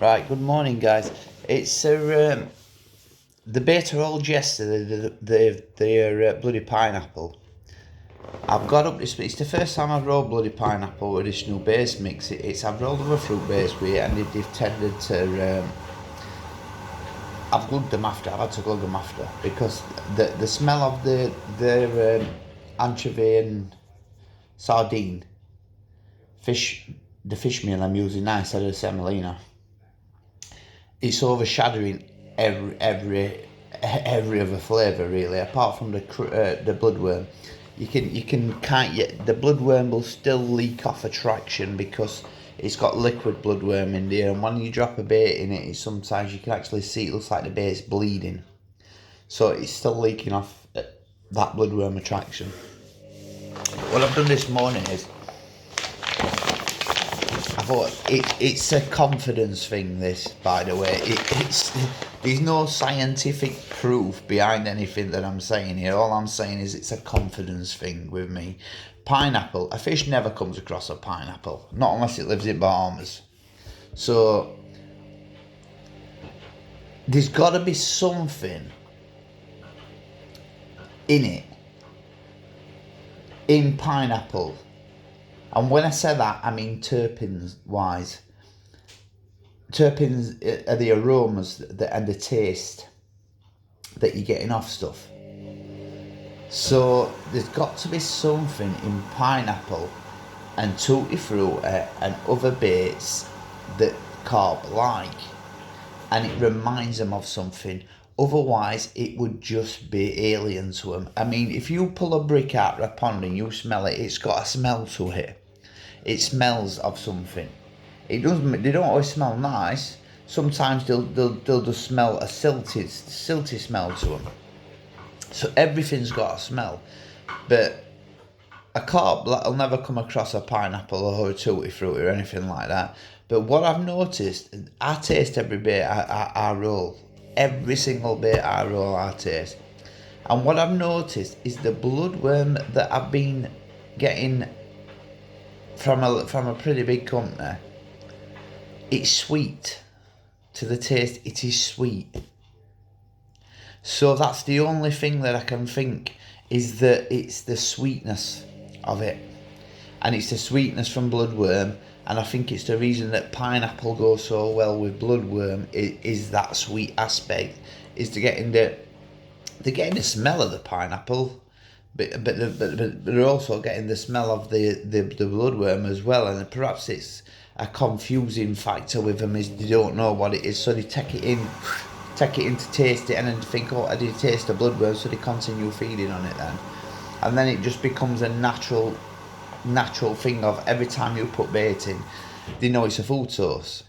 Right, good morning, guys. It's the bait I rolled yesterday, the bloody pineapple. I've got up this. It's the first time I've rolled bloody pineapple with this new base mix. I've rolled other fruit base with it, and they've tended to. I've glugged them after. I've had to glug them after because the smell of the anchovy and sardine fish, the fish meal I'm using now instead of the semolina. It's overshadowing every other flavour really, apart from the bloodworm. You can can't. The bloodworm will still leak off attraction because it's got liquid bloodworm in there, and when you drop a bait in it, sometimes you can actually see it looks like the bait's bleeding. So it's still leaking off that bloodworm attraction. What I've done this morning is I thought it's a confidence thing. This, by the way, there's no scientific proof behind anything that I'm saying here. All I'm saying is it's a confidence thing with me. Pineapple, a fish never comes across a pineapple, not unless it lives in Bahamas. So there's got to be something in it, in pineapple. And when I say that, I mean terpenes wise. Terpenes are the aromas and the taste that you're getting off stuff. So there's got to be something in pineapple and tutti frutti and other baits that carp like. And it reminds them of something. Otherwise, it would just be alien to them. I mean, if you pull a brick out of a pond and you smell it, it's got a smell to it. It smells of something. It doesn't. They don't always smell nice. Sometimes they'll just smell a silty smell to them. So everything's got a smell, but a carp will never come across a pineapple or a tutti frutti or anything like that. But what I've noticed, I taste every bait I roll. Every single bait I roll, I taste. And what I've noticed is the bloodworm that I've been getting from a pretty big company. It's sweet to the taste. It is sweet. So that's the only thing that I can think is that it's the sweetness of it, and it's the sweetness from bloodworm. And I think it's the reason that pineapple goes so well with bloodworm is that sweet aspect. Is to getting the smell of the pineapple. But they're also getting the smell of the bloodworm as well, and perhaps it's a confusing factor with them is they don't know what it is, so they take it in to taste it, and then think, oh, I did taste the bloodworm, so they continue feeding on it then, and then it just becomes a natural thing of every time you put bait in, they know it's a food source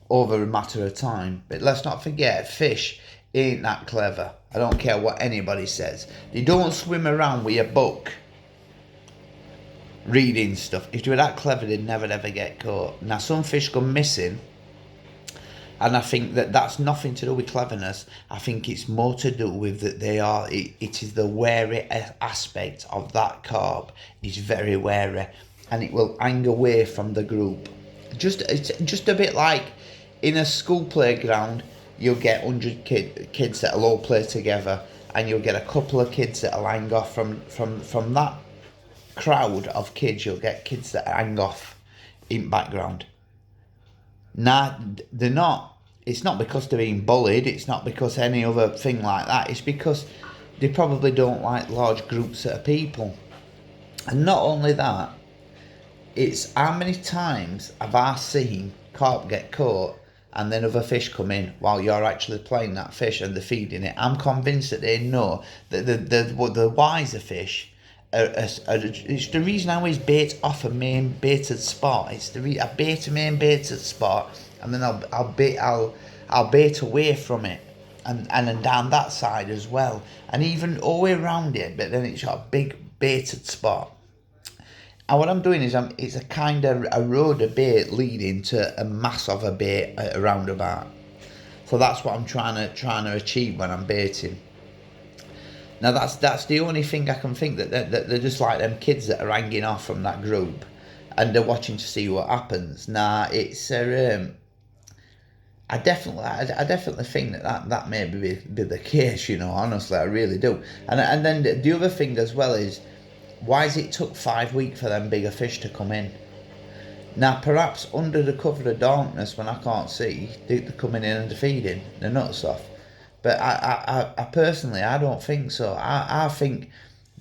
over a matter of time. But let's not forget, fish ain't that clever. I don't care what anybody says. They don't swim around with a book reading stuff. If they were that clever, they'd never ever get caught. Now, some fish go missing, and I think that's nothing to do with cleverness. I think it's more to do with that it is the wary aspect of that carp. It's very wary, and it will hang away from the group. It's just a bit like in a school playground. You'll get 100 kids that'll all play together, and you'll get a couple of kids that'll hang off from that crowd of kids. You'll get kids that hang off in background. Nah, they're not. It's not because they're being bullied. It's not because any other thing like that. It's because they probably don't like large groups of people. And not only that, it's how many times have I seen carp get caught and then other fish come in while you're actually playing that fish and they're feeding it. I'm convinced that they know that the wiser fish it's the reason I always bait off a main baited spot. I bait a main baited spot, and then I'll bait away from it, and then down that side as well, and even all the way around it. But then it's got a big baited spot. And what I'm doing is it's a kind of a road of bait leading to a mass of a bait at a roundabout. So that's what I'm trying to achieve when I'm baiting. Now that's the only thing I can think that they're just like them kids that are hanging off from that group, and they're watching to see what happens. Nah, it's I definitely think that may be the case, you know, honestly, I really do. And then the other thing as well is, why has it took 5 weeks for them bigger fish to come in? Now, perhaps under the cover of darkness, when I can't see, they're coming in and they're feeding their nuts off. But I personally, I don't think so. I think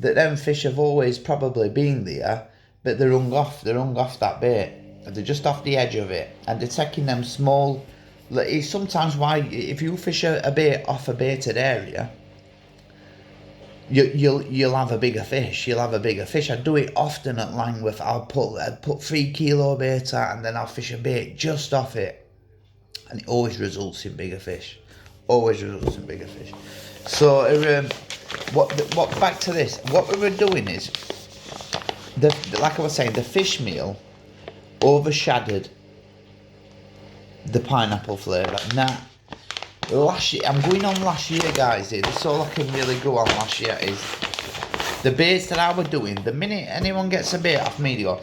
that them fish have always probably been there, but they're hung off. They're hung off that bait. They're just off the edge of it, and they're taking them small. It's sometimes why if you fish a bait off a baited area, you'll have a bigger fish. You'll have a bigger fish. I do it often at Langworth. I'd put 3 kilo bait out, and then I'll fish a bait just off it, and it always results in bigger fish. Always results in bigger fish. So what back to this? What we were doing is like I was saying, the fish meal overshadowed the pineapple flavour. Now, last year, I'm going on last year, guys. Here, this is all I can really go on last year is the baits that I were doing. The minute anyone gets a bait off me, they go,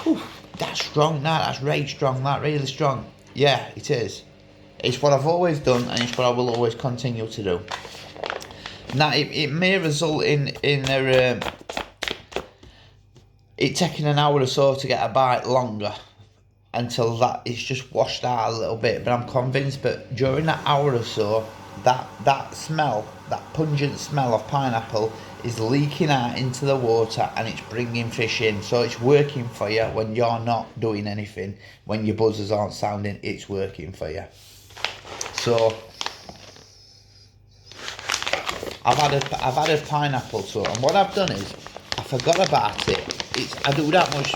"Whew, that's strong. That's really strong. That really strong." Yeah, it is. It's what I've always done, and it's what I will always continue to do. Now, it may result in it taking an hour or so to get a bite longer, until that it's just washed out a little bit, but I'm convinced that during that hour or so, that smell, that pungent smell of pineapple is leaking out into the water, and it's bringing fish in. So it's working for you when you're not doing anything, when your buzzers aren't sounding, it's working for you. So I've added pineapple to it, and what I've done is I forgot about it. I do that much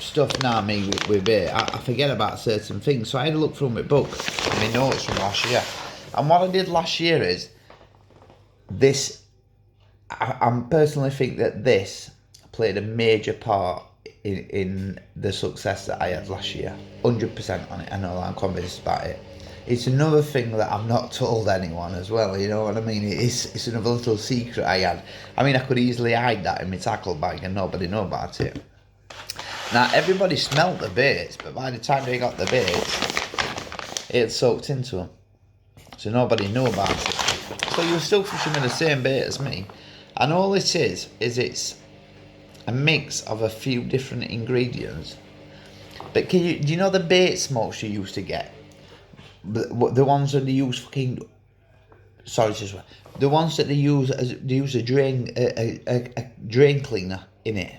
stuff now, me, with it. I forget about certain things. So I had a look through my book, my notes from last year. And what I did last year is this. I personally think that this played a major part in the success that I had last year. 100% on it. I know I'm convinced about it. It's another thing that I've not told anyone as well, you know what I mean? It's another little secret I had. I mean, I could easily hide that in my tackle bag and nobody know about it. Now, everybody smelt the baits, but by the time they got the baits, it had soaked into them. So nobody knew about it. So you're still fishing with the same bait as me. And all it is it's a mix of a few different ingredients. But do you know the bait smokes you used to get? The ones that they use fucking... Sorry, the ones that they use a drain cleaner in it.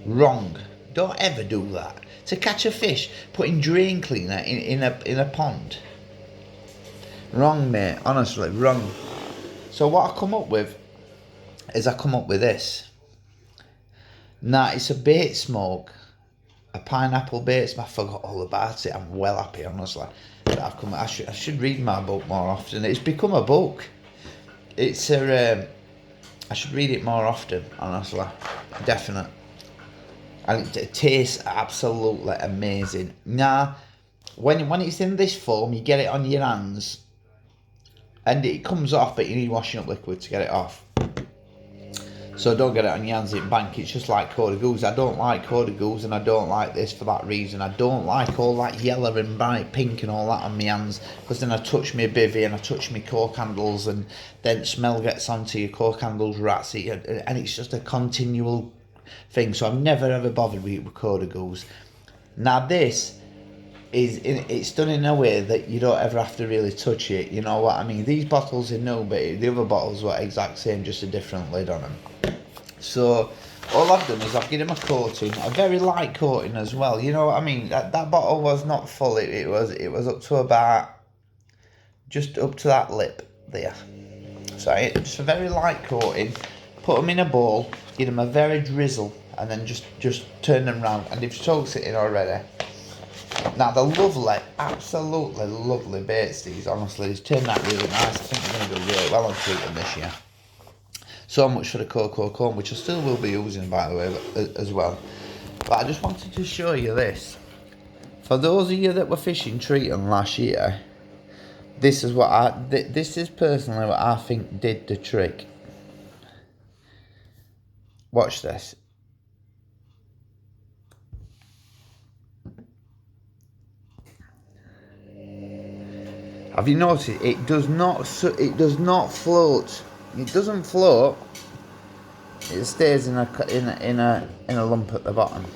Wrong. Don't ever do that. To catch a fish, putting drain cleaner in a pond. Wrong, mate. Honestly, wrong. So what I come up with is this. Now, it's a bait smoke. A pineapple bait smoke. I forgot all about it. I'm well happy, honestly. I should read my book more often. It's become a book. I should read it more often, honestly. Definite. And it tastes absolutely amazing. Now, when it's in this form, you get it on your hands, and it comes off, but you need washing up liquid to get it off. So don't get it on your hands in bank. It's just like Cody Goose. I don't like Cody Goose, and I don't like this for that reason. I don't like all that yellow and bright pink and all that on my hands, because then I touch my bivvy and I touch my cork handles, and then smell gets onto your cork handles, ratsy, and it's just a continual thing. So I've never ever bothered with Cody Goose. Now this it's done in a way that you don't ever have to really touch it. You know what I mean? These bottles are new, but the other bottles were exact same, just a different lid on them. So all I've done is I've given them a coating, a very light coating as well. You know what I mean? That bottle was not full. It was up to about just up to that lip there. So just a very light coating. Put them in a bowl, give them a very drizzle, and then just turn them round, and they've soaked it in already. Now they're lovely, absolutely lovely baits, these, honestly. These turned out really nice. I think they're going to do really well on treating this year. So much for the cocoa comb, which I still will be using, by the way, as well. But I just wanted to show you this. For those of you that were fishing treating last year, this is personally what I think did the trick. Watch this. Have you noticed it does not float? It doesn't float. It stays in a lump at the bottom.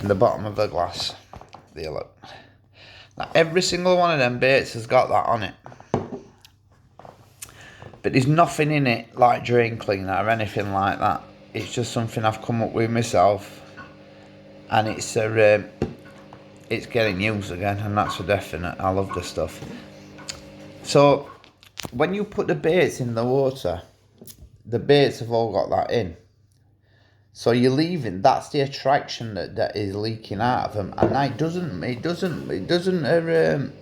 In the bottom of the glass. There, look. Now, every single one of them baits has got that on it. But there's nothing in it like drain cleaner or anything like that. It's just something I've come up with myself, and it's getting used again, and that's for definite. I love this stuff. So when you put the baits in the water, the baits have all got that in. So you're leaving. That's the attraction that is leaking out of them, and it doesn't.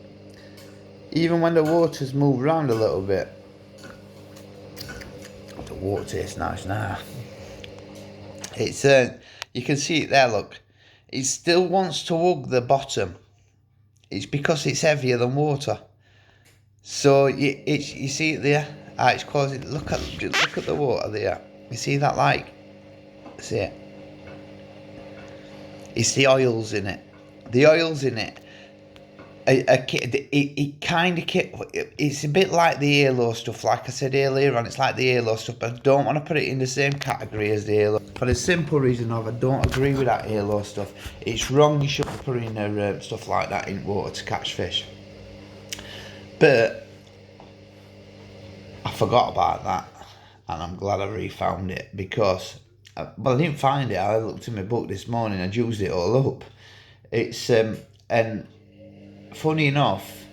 Even when the water's moved around a little bit, the water tastes nice now. It's you can see it there. Look, it still wants to hug the bottom. It's because it's heavier than water. So you see it there. It's causing. Look at the water there. You see that like. See it. It's the oils in it. The oils in it. It's a bit like the halo stuff, like I said earlier on. It's like the halo stuff, but I don't want to put it in the same category as the halo, for the simple reason of I don't agree with that halo stuff. It's wrong. You shouldn't be putting stuff like that in water to catch fish. But I forgot about that, and I'm glad I refound it, because I didn't find it. I looked in my book this morning. I used it all up. It's and funny enough,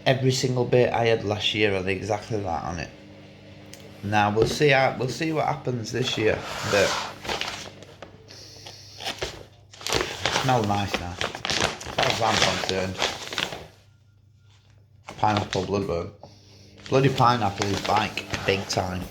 every single bait I had last year had exactly that on it. Now we'll see what happens this year. But it smells nice now. As far as I'm concerned, pineapple bloodburn. Bloody pineapple is like big time.